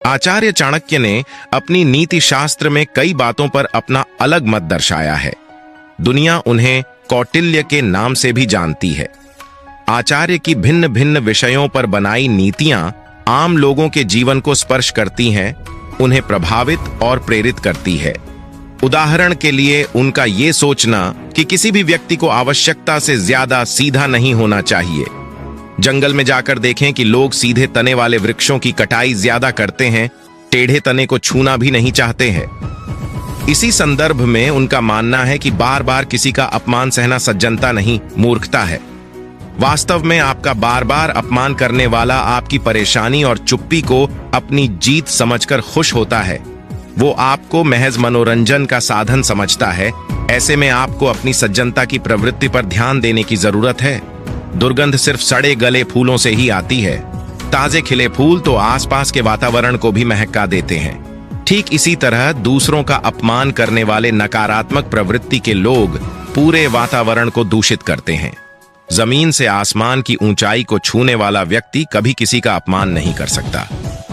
आचार्य चाणक्य ने अपनी नीति शास्त्र में कई बातों पर अपना अलग मत दर्शाया है। दुनिया उन्हें कौटिल्य के नाम से भी जानती है। आचार्य की भिन्न भिन्न विषयों पर बनाई नीतियां आम लोगों के जीवन को स्पर्श करती हैं, उन्हें प्रभावित और प्रेरित करती है। उदाहरण के लिए उनका ये सोचना कि किसी भी व्यक्ति को आवश्यकता से ज्यादा सीधा नहीं होना चाहिए। जंगल में जाकर देखें कि लोग सीधे तने वाले वृक्षों की कटाई ज्यादा करते हैं, टेढ़े तने को छूना भी नहीं चाहते हैं। इसी संदर्भ में उनका मानना है कि बार बार किसी का अपमान सहना सज्जनता नहीं, मूर्खता है। वास्तव में आपका बार बार अपमान करने वाला आपकी परेशानी और चुप्पी को अपनी जीत समझकर खुश होता है। वो आपको महज मनोरंजन का साधन समझता है। ऐसे में आपको अपनी सज्जनता की प्रवृत्ति पर ध्यान देने की जरूरत है। दुर्गंध सिर्फ सड़े गले फूलों से ही आती है। ताजे खिले फूल तो आसपास के वातावरण को भी महका देते हैं। ठीक इसी तरह दूसरों का अपमान करने वाले नकारात्मक प्रवृत्ति के लोग पूरे वातावरण को दूषित करते हैं। जमीन से आसमान की ऊंचाई को छूने वाला व्यक्ति कभी किसी का अपमान नहीं कर सकता,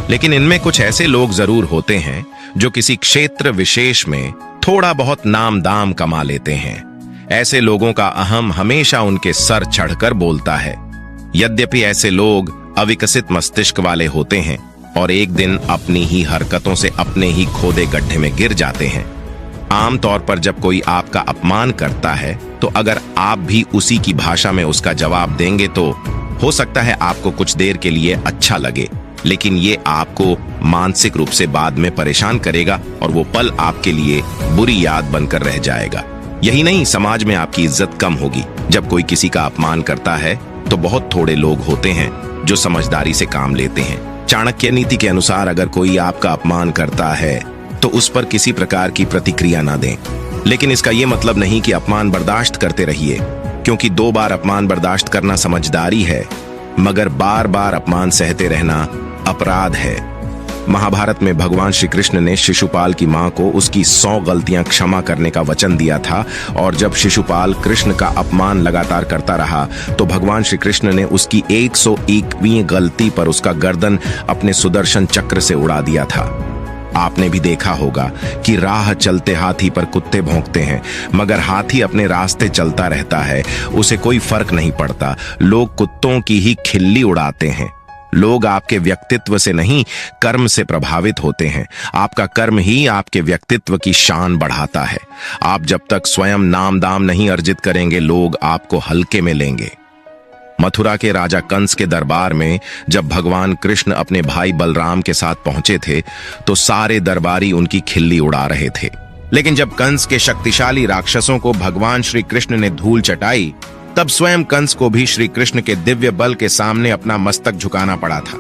लेकिन इनमें कुछ ऐसे लोग जरूर होते हैं जो किसी क्षेत्र विशेष में थोड़ा बहुत नाम दाम कमा लेते हैं। ऐसे लोगों का अहम हमेशा उनके सर चढ़कर बोलता है। यद्यपि ऐसे लोग अविकसित मस्तिष्क वाले होते हैं और एक दिन अपनी ही हरकतों से अपने ही खोदे गड्ढे में गिर जाते हैं। आमतौर पर जब कोई आपका अपमान करता है तो अगर आप भी उसी की भाषा में उसका जवाब देंगे तो हो सकता है आपको कुछ देर के लिए अच्छा लगे, लेकिन ये आपको मानसिक रूप से बाद में परेशान करेगा और वो पल आपके लिए बुरी याद बनकर रह जाएगा। यही नहीं, समाज में आपकी इज्जत कम होगी। जब कोई किसी का अपमान करता है तो बहुत थोड़े लोग होते हैं जो समझदारी से काम लेते हैं। चाणक्य नीति के अनुसार अगर कोई आपका अपमान करता है तो उस पर किसी प्रकार की प्रतिक्रिया ना दें, लेकिन इसका यह मतलब नहीं कि अपमान बर्दाश्त करते रहिए, क्योंकि 2 बार अपमान बर्दाश्त करना समझदारी है, मगर बार बार अपमान सहते रहना अपराध है। महाभारत में भगवान श्री कृष्ण ने शिशुपाल की मां को उसकी 100 गलतियां क्षमा करने का वचन दिया था, और जब शिशुपाल कृष्ण का अपमान लगातार करता रहा तो भगवान श्री कृष्ण ने उसकी 101वीं गलती पर उसका गर्दन अपने सुदर्शन चक्र से उड़ा दिया था। आपने भी देखा होगा कि राह चलते हाथी पर कुत्ते भौंकते हैं, मगर हाथी अपने रास्ते चलता रहता है, उसे कोई फर्क नहीं पड़ता। लोग कुत्तों की ही खिल्ली उड़ाते हैं। लोग आपके व्यक्तित्व से नहीं, कर्म से प्रभावित होते हैं। आपका कर्म ही आपके व्यक्तित्व की शान बढ़ाता है। आप जब तक स्वयं नाम दाम नहीं अर्जित करेंगे, लोग आपको हल्के में लेंगे। मथुरा के राजा कंस के दरबार में जब भगवान कृष्ण अपने भाई बलराम के साथ पहुंचे थे तो सारे दरबारी उनकी खिल्ली उड़ा रहे थे। लेकिन जब कंस के शक्तिशाली राक्षसों को भगवान श्री कृष्ण ने धूल चटाई, तब स्वयं कंस को भी श्री कृष्ण के दिव्य बल के सामने अपना मस्तक झुकाना पड़ा था।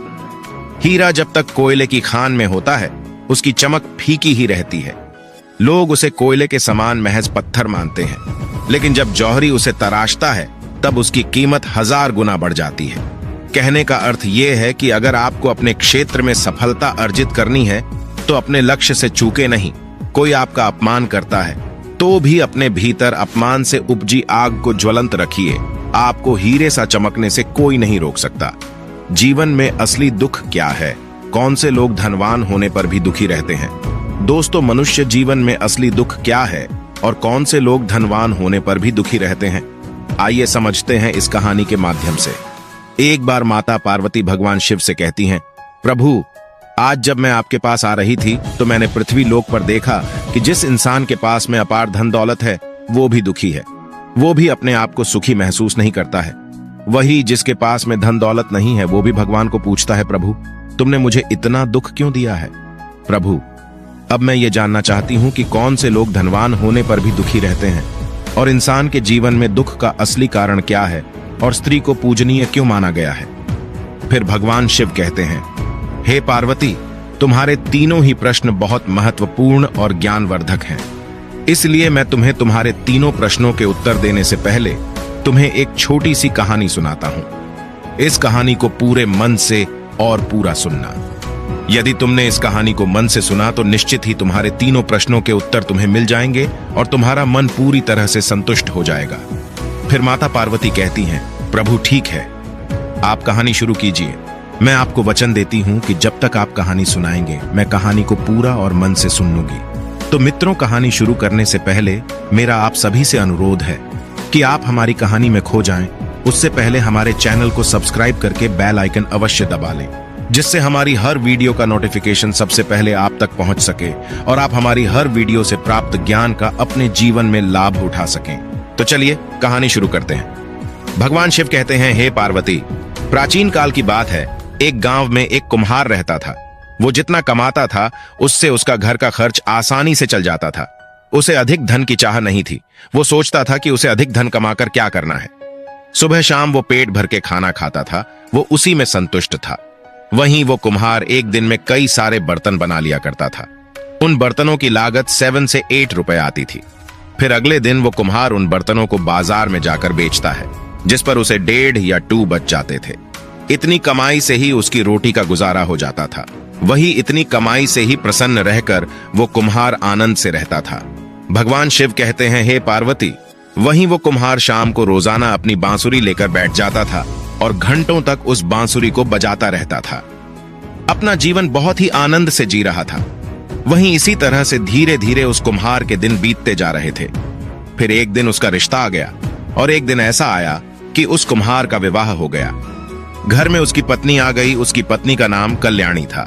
हीरा जब तक कोयले की खान में होता है, उसकी चमक फीकी ही रहती है। लोग उसे कोयले के समान महज पत्थर मानते हैं, लेकिन जब जौहरी उसे तराशता है तब उसकी कीमत 1000 गुना बढ़ जाती है। कहने का अर्थ यह है कि अगर आपको अपने क्षेत्र में सफलता अर्जित करनी है तो अपने लक्ष्य से चूके नहीं। कोई आपका अपमान करता है तो भी अपने भीतर अपमान से उपजी आग को ज्वलंत रखिए। आपको हीरे सा चमकने से कोई नहीं रोक सकता। जीवन में असली दुख क्या है? कौन से लोग धनवान होने पर भी दुखी रहते हैं? दोस्तों, मनुष्य जीवन में असली दुख क्या है और कौन से लोग धनवान होने पर भी दुखी रहते हैं? आइए समझते हैं इस कहानी के माध्यम से। एक बार माता पार्वती भगवान शिव से कहती हैं, प्रभु, आज जब मैं आपके पास आ रही थी तो मैंने पृथ्वी लोक पर देखा कि जिस इंसान के पास में अपार धन दौलत है वो भी दुखी है। वो भी अपने आप को सुखी महसूस नहीं करता है। वही जिसके पास में धन दौलत नहीं है वो भी भगवान को पूछता है, प्रभु तुमने मुझे इतना दुख क्यों दिया है? प्रभु, अब मैं ये जानना चाहती हूँ कि कौन से लोग धनवान होने पर भी दुखी रहते हैं और इंसान के जीवन में दुख का असली कारण क्या है और स्त्री को पूजनीय क्यों माना गया है। फिर भगवान शिव कहते हैं, हे पार्वती, तुम्हारे तीनों ही प्रश्न बहुत महत्वपूर्ण और ज्ञानवर्धक हैं। इसलिए मैं तुम्हें तुम्हारे तीनों प्रश्नों के उत्तर देने से पहले तुम्हें एक छोटी सी कहानी सुनाता हूं। इस कहानी को पूरे मन से और पूरा सुनना। यदि तुमने इस कहानी को मन से सुना तो निश्चित ही तुम्हारे तीनों प्रश्नों के उत्तर तुम्हें मिल जाएंगे और तुम्हारा मन पूरी तरह से संतुष्ट हो जाएगा। फिर माता पार्वती कहती हैं, प्रभु ठीक है, आप कहानी शुरू कीजिए। मैं आपको वचन देती हूँ कि जब तक आप कहानी सुनाएंगे मैं कहानी को पूरा और मन से सुन लूंगी। तो मित्रों, कहानी शुरू करने से पहले मेरा आप सभी से अनुरोध है कि आप हमारी कहानी में खो जाएं। उससे पहले हमारे चैनल को सब्सक्राइब करके बेल आइकन अवश्य दबा लें, जिससे हमारी हर वीडियो का नोटिफिकेशन सबसे पहले आप तक पहुंच सके और आप हमारी हर वीडियो से प्राप्त ज्ञान का अपने जीवन में लाभ उठा सकें। तो चलिए कहानी शुरू करते हैं। भगवान शिव कहते हैं, हे पार्वती, प्राचीन काल की बात है। एक गांव में एक कुम्हार रहता था। वो जितना कमाता था उससे उसका घर का खर्च आसानी से चल जाता था। उसे अधिक धन की चाह नहीं थी। वो सोचता था कि उसे अधिक धन कमाकर क्या करना है। सुबह शाम वो पेट भर के खाना खाता था। वो उसी में संतुष्ट था। वहीं वो कुम्हार एक दिन में कई सारे बर्तन बना लिया करता था। उन बर्तनों की लागत 7 से 8 रुपए आती थी। फिर अगले दिन वो कुम्हार उन बर्तनों को बाजार में जाकर बेचता है, जिस पर उसे 1.5 या 2 बच जाते थे। इतनी कमाई से ही उसकी रोटी का गुजारा हो जाता था। वही इतनी कमाई से ही प्रसन्न रहकर वो कुम्हार आनंद से रहता था। भगवान शिव कहते हैं, हे पार्वती, वहीं वो कुम्हार शाम को रोजाना अपनी बांसुरी लेकर बैठ जाता था और घंटों तक उस बांसुरी को बजाता रहता था। अपना जीवन बहुत ही आनंद से जी रहा था। वहीं इसी तरह से धीरे धीरे उस कुम्हार के दिन बीतते जा रहे थे। फिर एक दिन उसका रिश्ता आ गया और एक दिन ऐसा आया कि उस कुम्हार का विवाह हो गया। घर में उसकी पत्नी आ गई। उसकी पत्नी का नाम कल्याणी था।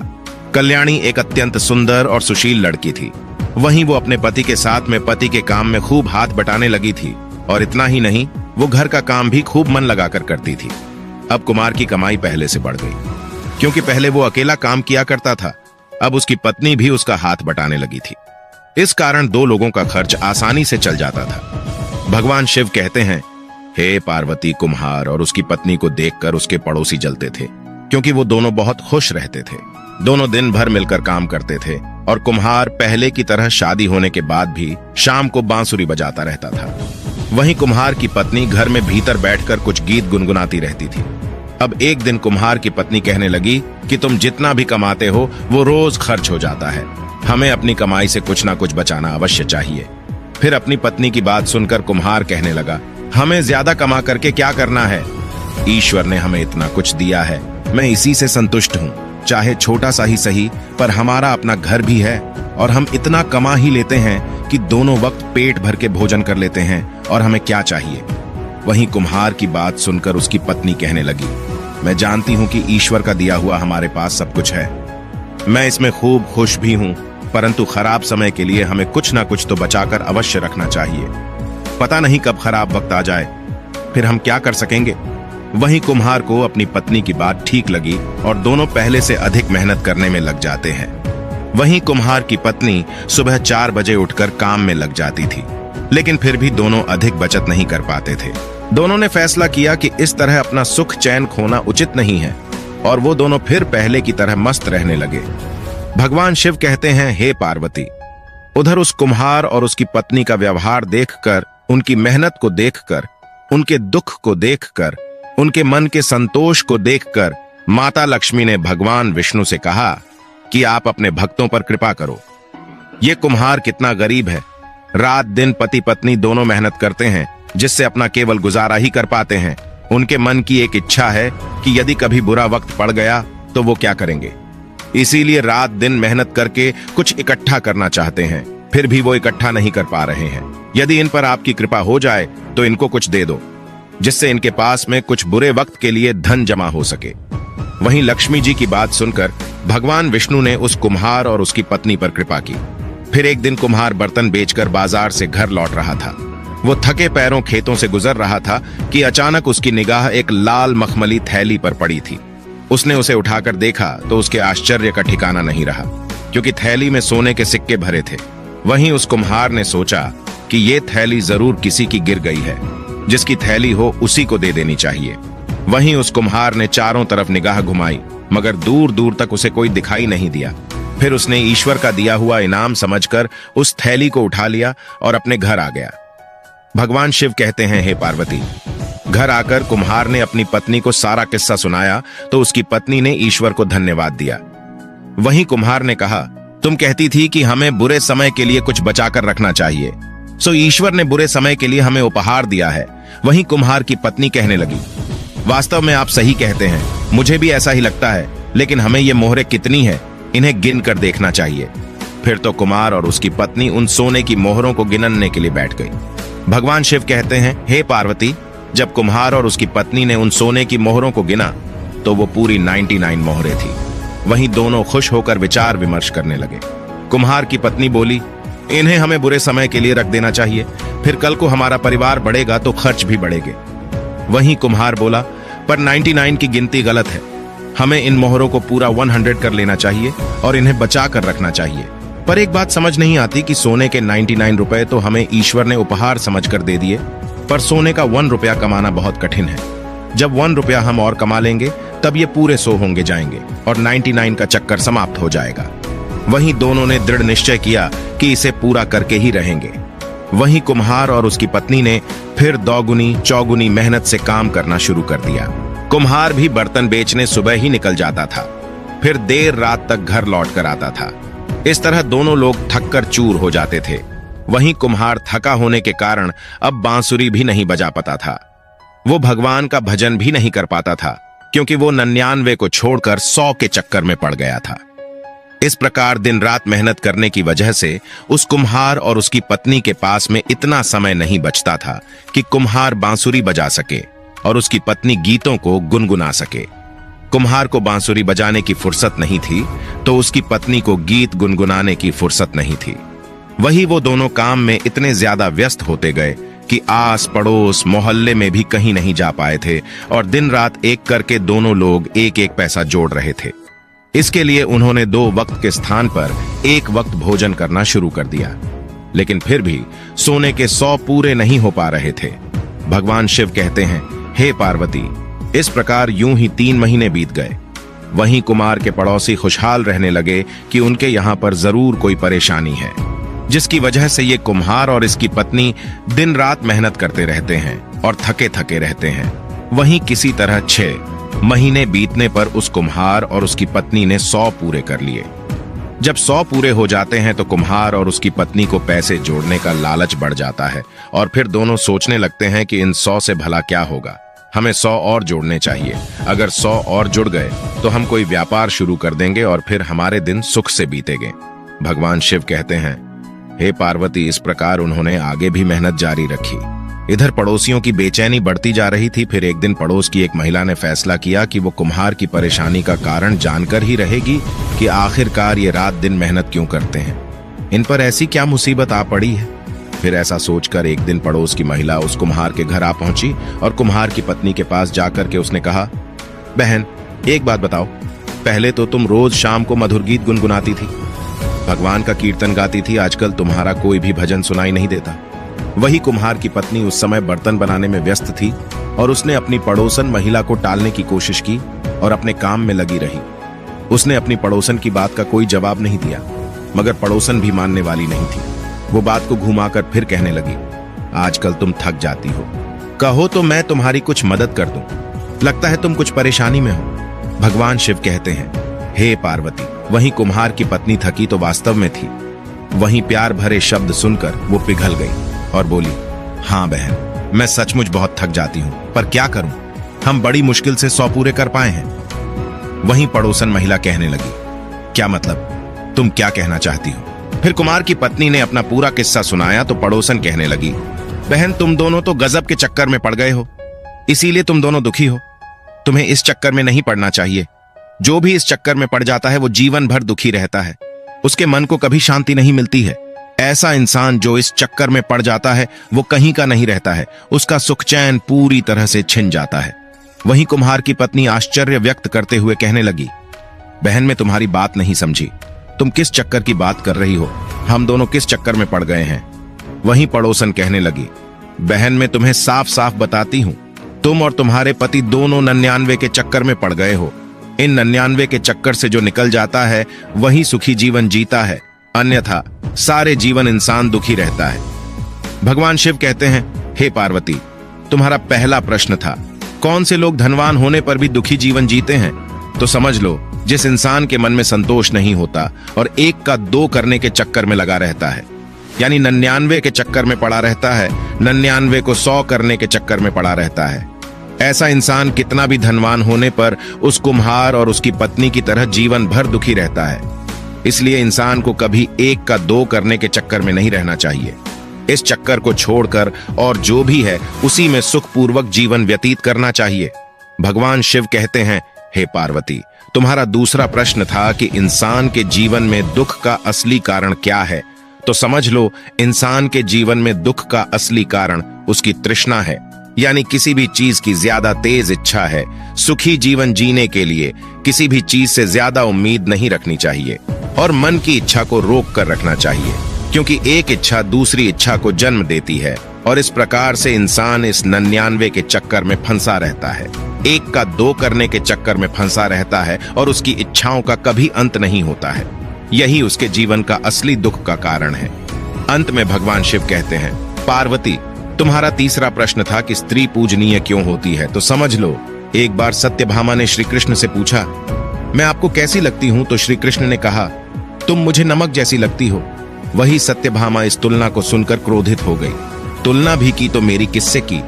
कल्याणी एक अत्यंत सुंदर और सुशील लड़की थी। वहीं वो अपने पति के साथ में पति के काम में खूब हाथ बटाने लगी थी। और इतना ही नहीं, वो घर का काम भी खूब मन लगाकर करती थी। अब कुमार की कमाई पहले से बढ़ गई, क्योंकि पहले वो अकेला काम किया करता था। अब उसकी पत्नी भी उसका हाथ बटाने लगी थी। इस कारण 2 लोगों का खर्च आसानी से चल जाता था। भगवान शिव कहते हैं, हे पार्वती, कुम्हार और उसकी पत्नी को देखकर उसके पड़ोसी जलते थे, क्योंकि वो दोनों बहुत खुश रहते थे। दोनों दिन भर मिलकर काम करते थे और कुम्हार पहले की तरह शादी होने के बाद भी शाम को बांसुरी बजाता रहता था। वहीं कुम्हार की पत्नी घर में भीतर बैठकर कुछ गीत गुनगुनाती रहती थी। अब एक दिन कुम्हार की पत्नी कहने लगी कि तुम जितना भी कमाते हो वो रोज खर्च हो जाता है। हमें अपनी कमाई से कुछ ना कुछ बचाना अवश्य चाहिए। फिर अपनी पत्नी की बात सुनकर कुम्हार कहने लगा, हमें ज्यादा कमा करके क्या करना है? ईश्वर ने हमें इतना कुछ दिया है, मैं इसी से संतुष्ट हूँ। चाहे छोटा सा ही सही, पर हमारा अपना घर भी है और हम इतना कमा ही लेते हैं कि दोनों वक्त पेट भर के भोजन कर लेते हैं और हमें क्या चाहिए। वहीं कुम्हार की बात सुनकर उसकी पत्नी कहने लगी, मैं जानती हूँ कि ईश्वर का दिया हुआ हमारे पास सब कुछ है। मैं इसमें खूब खुश भी हूँ, परंतु खराब समय के लिए हमें कुछ ना कुछ तो बचाकर अवश्य रखना चाहिए। पता नहीं कब खराब वक्त आ जाए, फिर हम क्या कर सकेंगे। वहीं कुम्हार को अपनी पत्नी की बात ठीक लगी और दोनों पहले से अधिक मेहनत करने में लग जाते हैं। वहीं कुम्हार की पत्नी सुबह 4 बजे उठकर काम में लग जाती थी, लेकिन फिर भी दोनों अधिक बचत नहीं कर पाते थे। दोनों ने फैसला किया कि इस तरह अपना सुख चैन खोना उचित नहीं है और वो दोनों फिर पहले की तरह मस्त रहने लगे। भगवान शिव कहते हैं, हे पार्वती, उधर उस कुम्हार और उसकी पत्नी का व्यवहार देखकर, उनकी मेहनत को देखकर, उनके दुख को देखकर, उनके मन के संतोष को देखकर माता लक्ष्मी ने भगवान विष्णु से कहा कि आप अपने भक्तों पर कृपा करो। ये कुम्हार कितना गरीब है। रात दिन पति पत्नी दोनों मेहनत करते हैं, जिससे अपना केवल गुजारा ही कर पाते हैं। उनके मन की एक इच्छा है कि यदि कभी बुरा वक्त पड़ गया तो वो क्या करेंगे। इसीलिए रात दिन मेहनत करके कुछ इकट्ठा करना चाहते हैं, फिर भी वो इकट्ठा नहीं कर पा रहे हैं। यदि इन पर आपकी कृपा हो जाए तो इनको कुछ दे दो, जिससे इनके पास में कुछ बुरे वक्त के लिए धन जमा हो सके। वहीं लक्ष्मी जी की बात सुनकर भगवान विष्णु ने उस कुम्हार और उसकी पत्नी पर कृपा की। फिर एक दिन कुम्हार बर्तन बेचकर बाजार से घर लौट रहा था। वो थके पैरों खेतों से गुजर रहा था कि अचानक उसकी निगाह एक लाल मखमली थैली पर पड़ी थी। उसने उसे उठाकर देखा तो उसके आश्चर्य का ठिकाना नहीं रहा, क्योंकि थैली में सोने के सिक्के भरे थे। वहीं उस कुम्हार ने सोचा कि ये थैली जरूर किसी की गिर गई है, जिसकी थैली हो उसी को दे देनी चाहिए। वहीं उस कुम्हार ने चारों तरफ निगाह घुमाई, मगर दूर दूर तक उसे कोई दिखाई नहीं दिया। फिर उसने ईश्वर का दिया हुआ इनाम समझकर उस थैली को उठा लिया और अपने घर आ गया। भगवान शिव कहते हैं, हे पार्वती, घर आकर कुम्हार ने अपनी पत्नी को सारा किस्सा सुनाया तो उसकी पत्नी ने ईश्वर को धन्यवाद दिया। वहीं कुम्हार ने कहा, तुम कहती थी कि हमें बुरे समय के लिए कुछ बचाकर रखना चाहिए, सो ईश्वर ने बुरे समय के लिए हमें उपहार दिया है। वहीं कुम्हार की पत्नी कहने लगी, वास्तव में आप सही कहते हैं, मुझे भी ऐसा ही लगता है, लेकिन हमें ये मोहरें कितनी है, इन्हें गिन कर देखना चाहिए। फिर तो कुम्हार और उसकी पत्नी उन सोने की मोहरों को गिनने के लिए बैठ गई। भगवान शिव कहते हैं, हे पार्वती, जब कुम्हार और उसकी पत्नी ने उन सोने की मोहरों को गिना तो वो पूरी 99 मोहरें थी। वहीं दोनों खुश होकर विचार विमर्श करने लगे। कुम्हार की पत्नी बोली, इन्हें हमें बुरे समय के लिए रख देना चाहिए, फिर कल को हमारा परिवार बढ़ेगा तो खर्च भी बढ़ेंगे। वहीं कुम्हार बोला, पर 99 की गिनती गलत है, हमें इन मोहरों को पूरा 100 कर लेना चाहिए और इन्हें बचा कर रखना चाहिए। पर एक बात समझ नहीं आती कि सोने के 99 रुपए तो हमें ईश्वर ने उपहार समझकर दे दिए, पर सोने का 1 रुपया कमाना बहुत कठिन है। जब 1 रुपया हम और कमा लेंगे तब ये पूरे 100 होंगे जाएंगे और 99 का चक्कर समाप्त हो जाएगा। वहीं दोनों ने दृढ़ निश्चय किया कि इसे पूरा करके ही रहेंगे। वहीं कुम्हार और उसकी पत्नी ने फिर दोगुनी चौगुनी मेहनत से काम करना शुरू कर दिया। कुम्हार भी बर्तन बेचने सुबह ही निकल जाता था, फिर देर रात तक घर लौट कर आता था। इस तरह दोनों लोग थक कर चूर हो जाते थे। वहीं कुम्हार थका होने के कारण अब बांसुरी भी नहीं बजा पाता था। वो भगवान का भजन भी नहीं कर पाता था, क्योंकि वो 99 को छोड़कर 100 के चक्कर में पड़ गया था। इस प्रकार दिन रात मेहनत करने की वजह से उस कुम्हार और उसकी पत्नी के पास में इतना समय नहीं बचता था कि कुम्हार बांसुरी बजा सके और उसकी पत्नी गीतों को गुनगुना सके। कुम्हार को बांसुरी बजाने की फुर्सत नहीं थी तो उसकी पत्नी को गीत गुनगुनाने की फुर्सत नहीं थी। वही वो दोनों काम में इतने ज्यादा व्यस्त होते गए कि आस पड़ोस मोहल्ले में भी कहीं नहीं जा पाए थे और दिन रात एक करके दोनों लोग एक एक पैसा जोड़ रहे थे। इसके लिए उन्होंने 2 वक्त के स्थान पर 1 वक्त भोजन करना शुरू कर दिया, लेकिन फिर भी सोने के 100 पूरे नहीं हो पा रहे थे। भगवान शिव कहते हैं, हे पार्वती, इस प्रकार यूं ही 3 महीने बीत गए। वहीं कुमार के पड़ोसी खुशहाल रहने लगे कि उनके यहाँ पर जरूर कोई परेशानी है, जिसकी वजह से ये कुम्हार और इसकी पत्नी दिन रात मेहनत करते रहते हैं और थके थके रहते हैं। वहीं किसी तरह 6 महीने बीतने पर उस कुम्हार और उसकी पत्नी ने 100 पूरे कर लिए। जब 100 पूरे हो जाते हैं तो कुम्हार और उसकी पत्नी को पैसे जोड़ने का लालच बढ़ जाता है और फिर दोनों सोचने लगते हैं कि इन 100 से भला क्या होगा, हमें 100 और जोड़ने चाहिए। अगर 100 और जुड़ गए तो हम कोई व्यापार शुरू कर देंगे और फिर हमारे दिन सुख से बीतेंगे। भगवान शिव कहते हैं, हे पार्वती, इस प्रकार उन्होंने आगे भी मेहनत जारी रखी। इधर पड़ोसियों की बेचैनी बढ़ती जा रही थी। फिर एक दिन पड़ोस की एक महिला ने फैसला किया कि वो कुम्हार की परेशानी का कारण जानकर ही रहेगी कि आखिरकार ये रात दिन मेहनत क्यों करते हैं, इन पर ऐसी क्या मुसीबत आ पड़ी है। फिर ऐसा सोचकर एक दिन पड़ोस की महिला उस कुम्हार के घर आ पहुंची और कुम्हार की पत्नी के पास जाकर के उसने कहा, बहन, एक बात बताओ, पहले तो तुम रोज शाम को मधुर गीत गुनगुनाती थी, भगवान का कीर्तन गाती थी, आजकल तुम्हारा कोई भी भजन सुनाई नहीं देता। वही कुम्हार की पत्नी उस समय बर्तन बनाने में व्यस्त थी और उसने अपनी पड़ोसन महिला को टालने की कोशिश की और अपने काम में लगी रही। उसने अपनी पड़ोसन की बात का कोई जवाब नहीं दिया, मगर पड़ोसन भी मानने वाली नहीं थी। वो बात को घुमाकर फिर कहने लगी, आजकल तुम थक जाती हो, कहो तो मैं तुम्हारी कुछ मदद कर दूं, लगता है तुम कुछ परेशानी में हो। भगवान शिव कहते हैं, हे पार्वती। वहीं कुम्हार की पत्नी थकी तो वास्तव में थी। वहीं प्यार भरे शब्द सुनकर वो पिघल गई और बोली, हाँ बहन, मैं सचमुच बहुत थक जाती हूँ, पर क्या करूं, हम बड़ी मुश्किल से 100 पूरे कर पाए हैं। वहीं पड़ोसन महिला कहने लगी, क्या मतलब, तुम क्या कहना चाहती हो। फिर कुमार की पत्नी ने अपना पूरा किस्सा सुनाया तो पड़ोसन कहने लगी, बहन, तुम दोनों तो गजब के चक्कर में पड़ गए हो, इसीलिए तुम दोनों दुखी हो। तुम्हें इस चक्कर में नहीं पड़ना चाहिए। जो भी इस चक्कर में पड़ जाता है वो जीवन भर दुखी रहता है, उसके मन को कभी शांति नहीं मिलती है। ऐसा इंसान जो इस चक्कर में पड़ जाता है वो कहीं का नहीं रहता है, उसका सुख चैन पूरी तरह से छिन जाता है। वहीं कुम्हार की पत्नी आश्चर्य व्यक्त करते हुए कहने लगी, बहन, मैं तुम्हारी बात नहीं समझी, तुम किस चक्कर की बात कर रही हो, हम दोनों किस चक्कर में पड़ गए हैं। वहीं पड़ोसन कहने लगी, बहन, मैं तुम्हें साफ साफ बताती हूं, तुम और तुम्हारे पति दोनों 99 के चक्कर में पड़ गए हो। इन 99 के चक्कर से जो निकल जाता है वही सुखी जीवन जीता है, अन्यथा सारे जीवन इंसान दुखी रहता है। भगवान शिव कहते हैं, हे पार्वती, तुम्हारा पहला प्रश्न था, कौन से लोग धनवान होने पर भी दुखी जीवन जीते हैं। तो समझ लो, जिस इंसान के मन में संतोष नहीं होता और 1 का 2 करने के चक्कर में लगा रहता है, यानी 99 के चक्कर में पड़ा रहता है, 99 को 100 करने के चक्कर में पड़ा रहता है, ऐसा इंसान कितना भी धनवान होने पर उस कुम्हार और उसकी पत्नी की तरह जीवन भर दुखी रहता है। इसलिए इंसान को कभी एक का दो करने के चक्कर में नहीं रहना चाहिए। इस चक्कर को छोड़कर और जो भी है उसी में सुखपूर्वक जीवन व्यतीत करना चाहिए। भगवान शिव कहते हैं, हे पार्वती, तुम्हारा दूसरा प्रश्न था कि इंसान के जीवन में दुख का असली कारण क्या है। तो समझ लो, इंसान के जीवन में दुख का असली कारण उसकी तृष्णा है, यानी किसी भी चीज की ज्यादा तेज इच्छा है। सुखी जीवन जीने के लिए किसी भी चीज से ज्यादा उम्मीद नहीं रखनी चाहिए और मन की इच्छा को रोक कर रखना चाहिए, क्योंकि एक इच्छा दूसरी इच्छा को जन्म देती है और इस प्रकार से इंसान इस 99 के चक्कर में फंसा रहता है, एक का दो करने के चक्कर में फंसा रहता है और उसकी इच्छाओं का कभी अंत नहीं होता है। यही उसके जीवन का असली दुख का कारण है। अंत में भगवान शिव कहते हैं, पार्वती, तुम्हारा तीसरा प्रश्न था कि स्त्री पूजनीय क्यों होती है। तो समझ लो, एक बार सत्यभामा ने श्री कृष्ण से पूछा, मैं आपको कैसी लगती हूं? तो श्री कृष्ण ने कहा, तुम मुझे नमक जैसी लगती हो। वही सत्यभामा इस तुलना को सुनकर क्रोधित हो गई। तुलना भी की तो मेरी किससे की?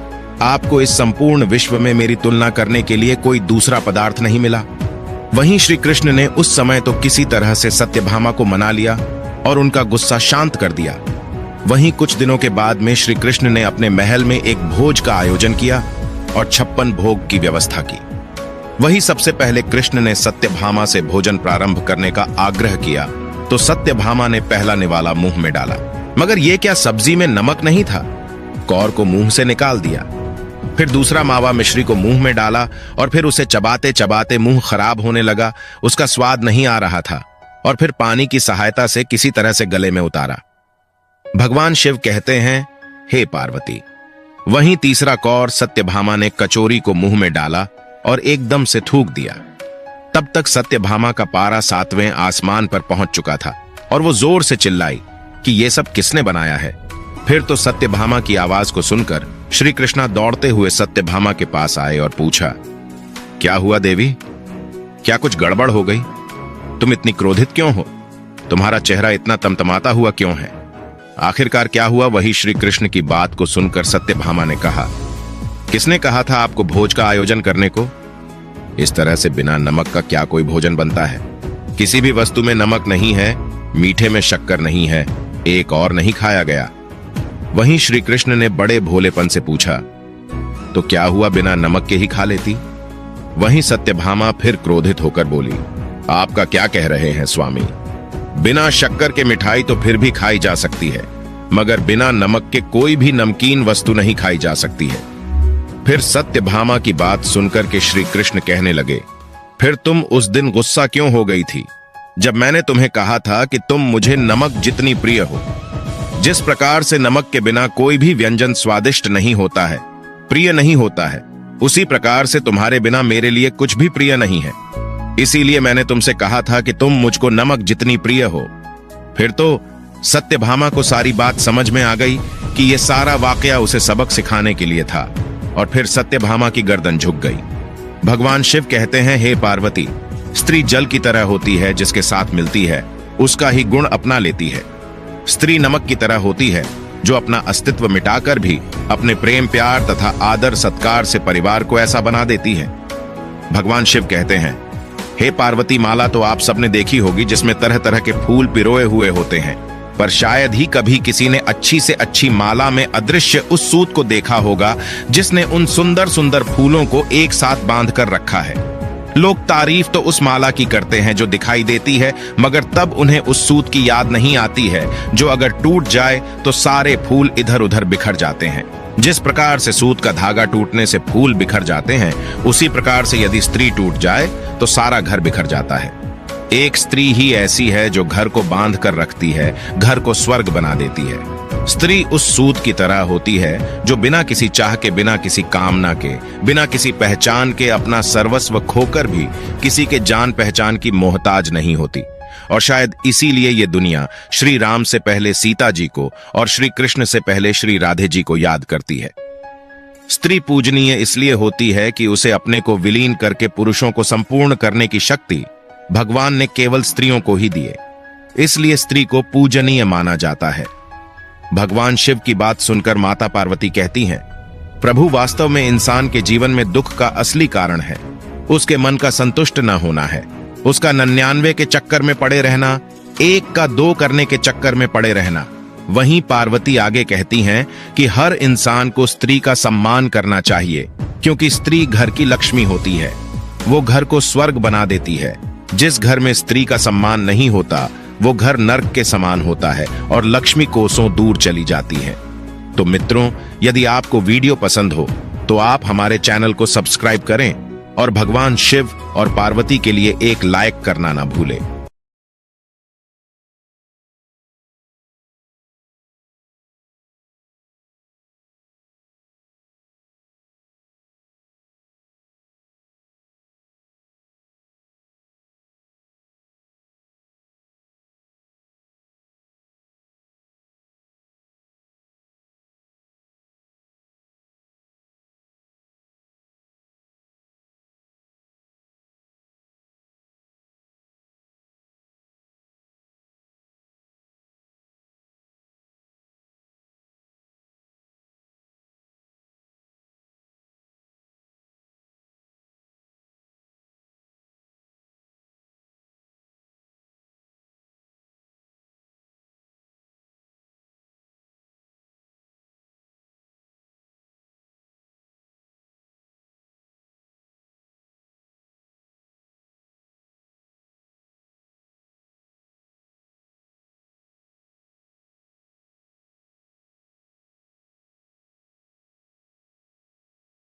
आपको इस संपूर्ण विश्व में मेरी तुलना करने के लिए कोई दूसरा पदार्थ नहीं मिला। वहीं श्री कृष्ण ने उस समय तो किसी तरह से सत्यभामा को मना लिया और उनका गुस्सा शांत कर दिया। वहीं कुछ दिनों के बाद में श्री कृष्ण ने अपने महल में एक भोज का आयोजन किया और 56 भोग की व्यवस्था की। वही सबसे पहले कृष्ण ने सत्यभामा से भोजन प्रारंभ करने का आग्रह किया तो सत्यभामा ने पहला निवाला मुंह में डाला, मगर यह क्या सब्जी में नमक नहीं था? कौर को मुंह से निकाल दिया। फिर दूसरा मावा मिश्री को मुंह में डाला और फिर उसे चबाते चबाते मुंह खराब होने लगा, उसका स्वाद नहीं आ रहा था, और फिर पानी की सहायता से किसी तरह से गले में उतारा। भगवान शिव कहते हैं, हे पार्वती, वहीं तीसरा कौर सत्यभामा ने कचोरी को मुंह में डाला और एकदम से थूक दिया। तब तक सत्यभामा का पारा 7वें आसमान पर पहुंच चुका था और वो जोर से चिल्लाई कि ये सब किसने बनाया है। फिर तो सत्यभामा की आवाज को सुनकर श्री कृष्णा दौड़ते हुए सत्यभामा के पास आए और पूछा, क्या हुआ देवी? क्या कुछ गड़बड़ हो गई? तुम इतनी क्रोधित क्यों हो? तुम्हारा चेहरा इतना तमतमाता हुआ क्यों है? आखिरकार क्या हुआ? वही श्री कृष्ण की बात को सुनकर सत्यभामा ने कहा, किसने कहा था आपको भोज का आयोजन करने को? इस तरह से बिना नमक का क्या कोई भोजन बनता है? किसी भी वस्तु में नमक नहीं है, मीठे में शक्कर नहीं है, एक और नहीं खाया गया। वहीं श्री कृष्ण ने बड़े भोलेपन से पूछा, तो क्या हुआ बिना नमक के ही खा लेती? वहीं सत्यभामा फिर क्रोधित होकर बोली, आपका क्या कह रहे हैं स्वामी? बिना शक्कर के मिठाई तो फिर भी खाई जा सकती है, मगर बिना नमक के कोई भी नमकीन वस्तु नहीं खाई जा सकती है। फिर सत्यभामा की बात सुनकर के श्री कृष्ण कहने लगे, फिर तुम उस दिन गुस्सा क्यों हो गई थी जब मैंने तुम्हें कहा था कि तुम मुझे नमक जितनी प्रिय हो? जिस प्रकार से नमक के बिना कोई भी व्यंजन स्वादिष्ट नहीं होता है, प्रिय नहीं होता है, उसी प्रकार से तुम्हारे बिना मेरे लिए कुछ भी प्रिय नहीं है। इसीलिए मैंने तुमसे कहा था कि तुम मुझको नमक जितनी प्रिय हो। फिर तो सत्यभामा को सारी बात समझ में आ गई कि यह सारा वाकया उसे सबक सिखाने के लिए था, और फिर सत्यभामा की गर्दन झुक गई। भगवान शिव कहते हैं, हे पार्वती, स्त्री जल की तरह होती है, जिसके साथ मिलती है उसका ही गुण अपना लेती है। स्त्री नमक की तरह होती है, जो अपना अस्तित्व मिटाकर भी अपने प्रेम प्यार तथा आदर सत्कार से परिवार को ऐसा बना देती है। भगवान शिव कहते हैं, हे पार्वती, माला तो आप सबने देखी होगी जिसमें तरह तरह के फूल पिरोए हुए होते हैं, पर शायद ही कभी किसी ने अच्छी से अच्छी माला में अदृश्य उस सूत को देखा होगा जिसने उन सुंदर सुंदर फूलों को एक साथ बांध कर रखा है। लोग तारीफ तो उस माला की करते हैं जो दिखाई देती है, मगर तब उन्हें उस सूत की याद नहीं आती है जो अगर टूट जाए तो सारे फूल इधर उधर बिखर जाते हैं। जिस प्रकार से सूत का धागा टूटने से फूल बिखर जाते हैं, उसी प्रकार से यदि स्त्री टूट जाए तो सारा घर बिखर जाता है। एक स्त्री ही ऐसी है जो घर को बांध कर रखती है, घर को स्वर्ग बना देती है। स्त्री उस सूत की तरह होती है जो बिना किसी चाह के, बिना किसी कामना के, बिना किसी पहचान के अपना सर्वस्व खोकर भी किसी के जान पहचान की मोहताज नहीं होती। और शायद इसीलिए ये दुनिया श्री राम से पहले सीता जी को और श्री कृष्ण से पहले श्री राधे जी को याद करती है। स्त्री पूजनीय इसलिए होती है कि उसे अपने को विलीन करके पुरुषों को संपूर्ण करने की शक्ति भगवान ने केवल स्त्रियों को ही दी है, इसलिए स्त्री को पूजनीय माना जाता है। भगवान शिव की बात सुनकर माता पार्वती कहती हैं, प्रभु वास्तव में इंसान के जीवन में दुख का असली कारण है। उसके मन का संतुष्ट न होना है, उसका 99 के चक्कर में पड़े रहना, 1 का 2 करने के चक्कर में पड़े रहना। वहीं पार्वती आगे कहती हैं कि हर इंसान को स्त्री का सम्मान करना चाहिए, क्योंकि स्त्री घर की लक्ष्मी होती है। वो घर को स्वर्ग बना देती है। जिस घर में स्त्री का सम्मान नहीं होता, वो घर नर्क के समान होता है और लक्ष्मी कोसों दूर चली जाती है। तो मित्रों, यदि आपको वीडियो पसंद हो तो आप हमारे चैनल को सब्सक्राइब करें और भगवान शिव और पार्वती के लिए एक लाइक करना ना भूलें।